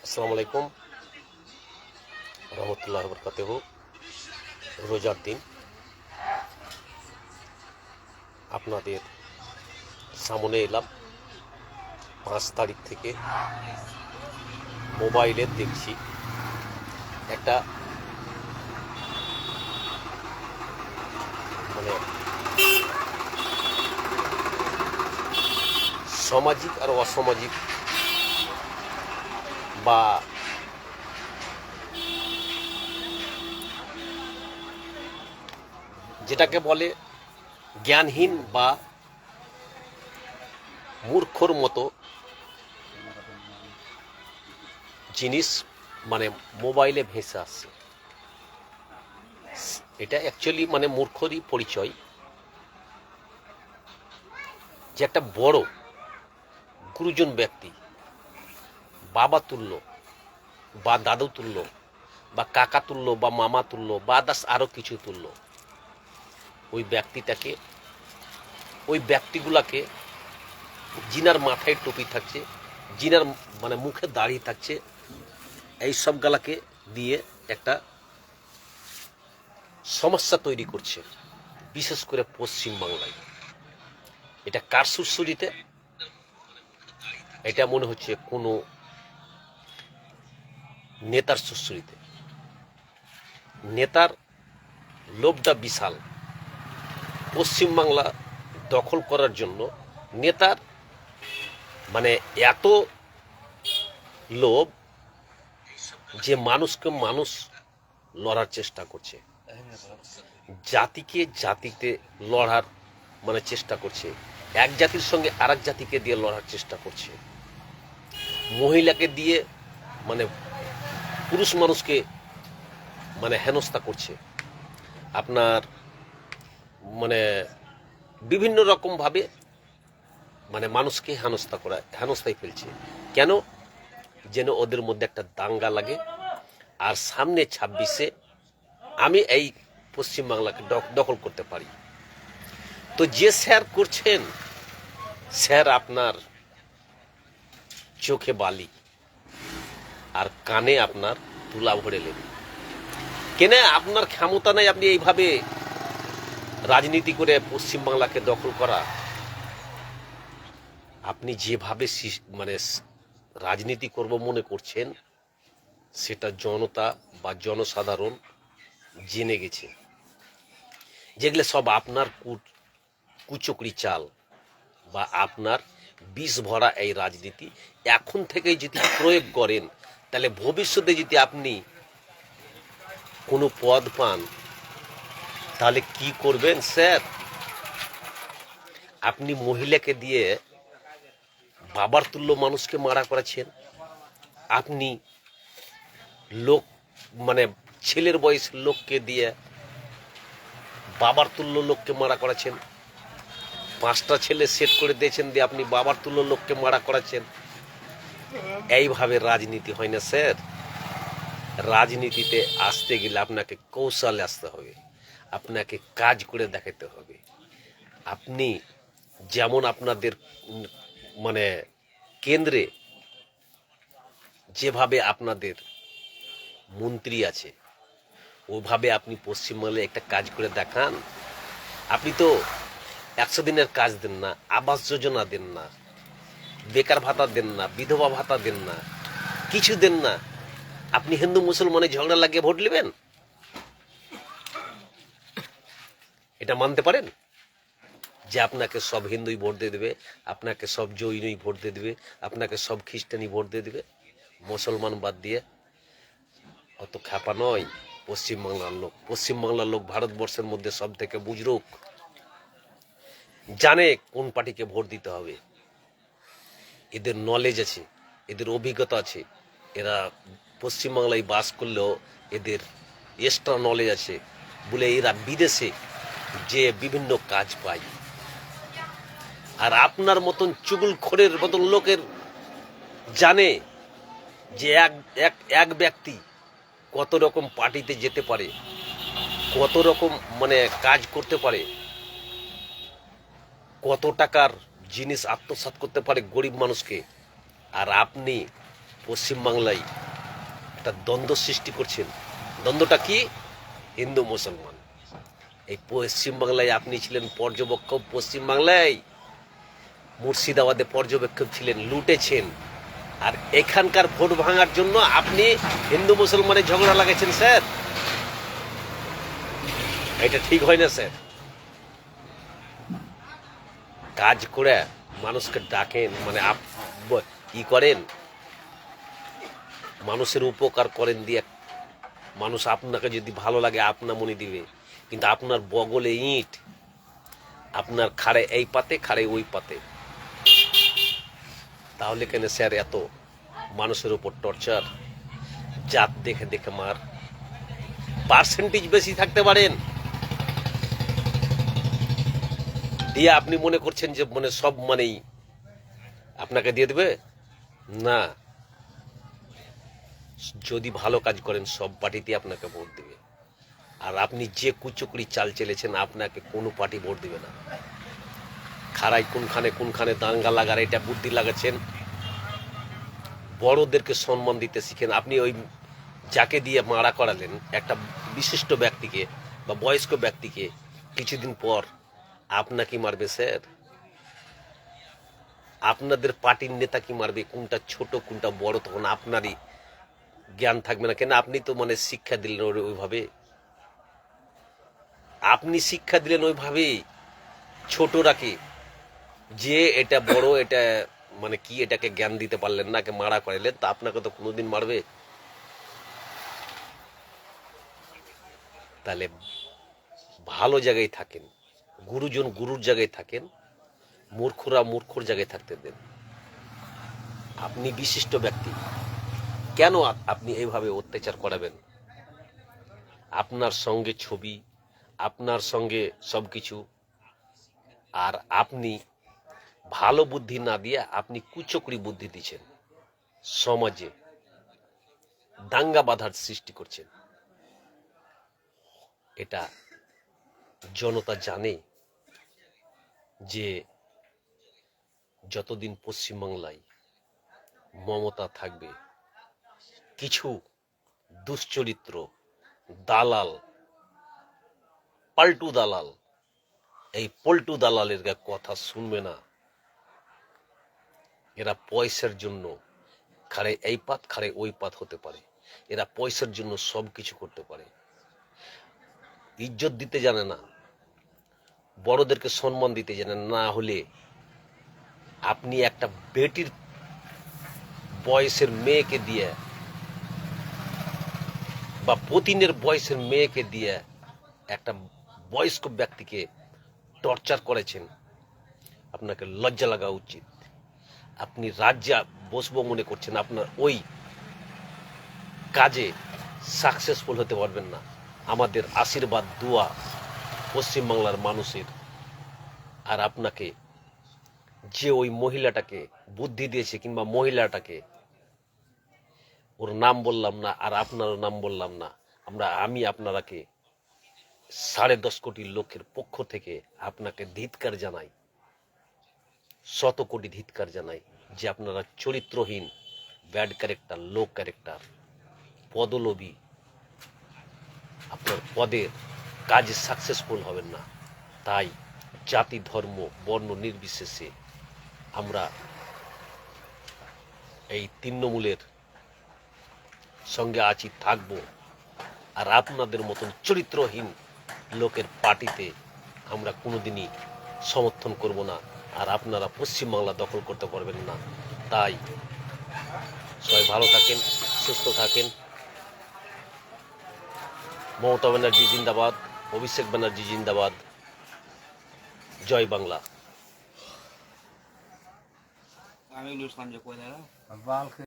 আসসালামু আলাইকুম রহমতুল্লাহ বরকাতুহু। রোজার দিন আপনাদের সামনে এলাম। 5 তারিখ থেকে মোবাইলে দেখছি একটা মানে সামাজিক আর অসামাজিক বা যেটাকে বলে জ্ঞানহীন বা মূর্খর মতো জিনিস মোবাইলে ভেসে আসছে। এটা অ্যাকচুয়ালি মূর্খরই পরিচয়। যে একটা বড় গুরুজন ব্যক্তি, বাবা তুল্য বা দাদু তুল্য বা কাকা তুল্য বা মামা তুল্য বা দাস আরও কিছু তুল্য, ওই ব্যক্তিগুলাকে জিনার মাথায় টুপি থাকছে, জিনার মুখে দাড়ি থাকছে, এই সব গালাকে দিয়ে একটা সমস্যা তৈরি করছে, বিশেষ করে পশ্চিম বাংলায়। এটা কার সুরসুরিতে? এটা মনে হচ্ছে কোনো নেতার সুরসুরিতে। নেতার লোভটা বিশাল। পশ্চিমবাংলা দখল করার জন্য নেতার এত লোভ যে মানুষ লড়ার চেষ্টা করছে, জাতিতে লড়ার চেষ্টা করছে, এক জাতির সঙ্গে আর এক জাতিকে দিয়ে লড়ার চেষ্টা করছে, মহিলাকে দিয়ে পুরুষ মানুষকে হেনস্থা করছে, আপনার বিভিন্ন রকম ভাবে মানুষকে হেনস্থায় ফেলছে। কেন? যেন ওদের মধ্যে একটা দাঙ্গা লাগে, আর সামনে 26-এ আমি এই পশ্চিমবাংলাকে দখল করতে পারি। তো যে স্যার করছেন, স্যার আপনার চোখে বালি আর কানে আপনার তুলা ভরে নেবে। কেন? আপনার ক্ষমতা নেই আপনি এইভাবে রাজনীতি করে পশ্চিমবাংলাকে দখল করা। আপনি যেভাবে রাজনীতি করব মনে করছেন, সেটা জনতা বা জনসাধারণ জেনে গেছে। যেগুলো সব আপনার কুচক্রি চাল বা আপনার বিষ ভরা এই রাজনীতি এখন থেকেই যদি প্রয়োগ করেন, তাহলে ভবিষ্যতে যদি আপনি কোনো পদ পান, তাহলে কি করবেন স্যার? আপনি মহিলাকে দিয়ে বাবার তুল্য মানুষকে মারা করাচ্ছেন। আপনি লোক ছেলের বয়সের লোককে দিয়ে বাবার তুল্য লোককে মারা করাচ্ছেন। 5টা ছেলে সেট করে দিয়েছেন, দিয়ে আপনি বাবার তুল্য লোককে মারা করাচ্ছেন। এইভাবে রাজনীতি হয় না স্যার। রাজনীতিতে আসতে গেলে আপনাকে কৌশলে আসতে হবে, আপনাকে কাজ করে দেখাতে হবে। আপনি যেমন আপনাদের কেন্দ্রে যেভাবে আপনাদের মন্ত্রী আছে, ওভাবে আপনি পশ্চিমবঙ্গে একটা কাজ করে দেখান। আপনি তো 100 দিনের কাজ দেন না, আবাস যোজনা দেন না, বেকার ভাতা দেন না, বিধবা ভাতা দেন না, কিছু দেন না। আপনি হিন্দু মুসলমানের ঝগড়া লাগিয়ে ভোট নেবেন? এটা মানতে পারেন যে আপনাকে সব হিন্দুই ভোট দিয়ে দেবে, আপনাকে সব জৈনই ভোট দিয়ে দেবে, আপনাকে সব খ্রিস্টানই ভোট দিয়ে দেবে, মুসলমান বাদ দিয়ে? অত খ্যাপা নয় পশ্চিমবাংলার লোক ভারতবর্ষের মধ্যে সব থেকে বুজরুক, জানে কোন পার্টিকে ভোট দিতে হবে। এদের নলেজ আছে, এদের অভিজ্ঞতা আছে। এরা পশ্চিমবাংলায় বাস করলেও এদের এক্সট্রা নলেজ আছে বলে এরা বিদেশে যে বিভিন্ন কাজ পায়। আর আপনার মতন চুগলখোরের মতন লোকের জানে যে এক ব্যক্তি কত রকম পার্টিতে যেতে পারে, কত রকম কাজ করতে পারে, কত টাকার জিনিস আত্মসাৎ করতে পারে গরিব মানুষকে। আর আপনি পশ্চিমবাংলায় একটা দ্বন্দ্ব সৃষ্টি করছেন। দ্বন্দ্বটা কি? হিন্দু মুসলমান। এই পশ্চিমবাংলায় আপনি ছিলেন পর্যবেক্ষক, পশ্চিমবাংলায় মুর্শিদাবাদে পর্যবেক্ষক ছিলেন, লুটেছেন। আর এখানকার ভোট ভাঙার জন্য আপনি হিন্দু মুসলমানের ঝগড়া লাগাইছেন স্যার। এটা ঠিক হয় না স্যার। কাজ করে মানুষকে ডাকেন, মানে কি করেন, মানুষের উপকার করেন দিয়ে মানুষ আপনাকে যদি ভালো লাগে আপনা মনে দিবে, কিন্তু আপনার বগলে ইট, আপনার খাড়ে এই পাতে খাড়ে ওই পাতে। তাহলে কেন স্যার এত মানুষের উপর টর্চার? জাত দেখে দেখে মার। পার্সেন্টেজ বেশি থাকতে পারেন দিয়ে আপনি মনে করছেন যে মানে সব মানেই আপনাকে দিয়ে দেবে না। যদি ভালো কাজ করেন সব পার্টিতে আপনাকে ভোট দিবে। আর আপনি যে কুচুকরি চাল চেলেছেন আপনাকে কোনো পার্টি ভোট দিবে না। খাড়াই কোনখানে দাঙ্গা লাগার এটা বুদ্ধি লাগাচ্ছেন। বড়দেরকে সম্মান দিতে শিখেন। আপনি ওই যাকে দিয়ে মারা করালেন একটা বিশিষ্ট ব্যক্তিকে বা বয়স্ক ব্যক্তিকে, কিছুদিন পর আপনাকে মারবে স্যার। আপনাদের পার্টির নেতা কি মারবে, কোনটা ছোট কোনটা বড় তখন আপনারই জ্ঞান থাকবে না। কেন আপনি তো মানে শিক্ষা দিলেন ওইভাবে, আপনি শিক্ষা দিলেন ওইভাবে ছোটরাকে, যে এটা বড় এটা মানে কি, এটাকে জ্ঞান দিতে পারলেন না, কে মারা করাইলেন, তা আপনাকে তো কোনোদিন মারবে। তাহলে ভালো জায়গায় থাকেন, গুরুজন গুরুর জায়গায় থাকেন, মূর্খরা মূর্খর জায়গায় থাকতে দেন। আপনি বিশিষ্ট ব্যক্তি, কেন আপনি এইভাবে অত্যাচার করাবেন? আপনার সঙ্গে ছবি, আপনার সঙ্গে সবকিছু, আর আপনি ভালো বুদ্ধি না দিয়ে আপনি কুচক্রি বুদ্ধি দিচ্ছেন, সমাজে দাঙ্গা বাঁধার সৃষ্টি করছেন। এটা জনতা জানে যে যতদিন পশ্চিমবাংলায় মমতা থাকবে, কিছু দুশ্চরিত্র দালাল, পাল্টু দালাল, এই পল্টু দালালের কথা শুনবে না। এরা পয়সার জন্য খাড়ে এই পাত খাড়ে ওই পাত হতে পারে। এরা পয়সার জন্য সব কিছু করতে পারে। ইজ্জত দিতে জানে না, বড়দেরকে সম্মান দিতে জানে না। হলে আপনি একটা বেটির বয়সের মেয়েকে দিয়ে বা পতিনের বয়সের মেয়েকে দিয়ে একটা বয়স্ক ব্যক্তিকে টর্চার করেছেন, আপনাকে লজ্জা লাগা উচিত। আপনি রাজ্যে বসবো মনে করছেন, আপনার ওই কাজে সাকসেসফুল হতে পারবেন না। আমাদের আশীর্বাদ দোয়া পশ্চিমবাংলার মানুষের। আর আপনাকে যে ওই মহিলাটাকে বুদ্ধি দিয়েছে, কিংবা মহিলাটাকে, ওর নাম বললাম না আর আপনার নাম বললাম না, আমি আপনারাকে 10.5 কোটি লোকের পক্ষ থেকে আপনাকে ধিক্কার জানাই, 100 কোটি ধিক্কার জানাই যে আপনারা চরিত্রহীন, ব্যাড ক্যারেক্টার, লো ক্যারেক্টার, পদলোভী, আপনার পদের কাজে সাকসেসফুল হবেন না। তাই জাতি ধর্ম বর্ণ নির্বিশেষে আমরা এই তৃণমূলের সঙ্গে আছি, থাকবো। আর আপনাদের মতন চরিত্রহীন লোকের পার্টিতে আমরা কোনোদিনই সমর্থন করব না। আর আপনারা পশ্চিমবাংলা দখল করতে পারবেন না। তাই সবাই ভালো থাকেন, সুস্থ থাকেন। মমতা ব্যানার্জি জিন্দাবাদ, অভিষেক ব্যানার্জি জিন্দাবাদ। জয় বাংলা। আমি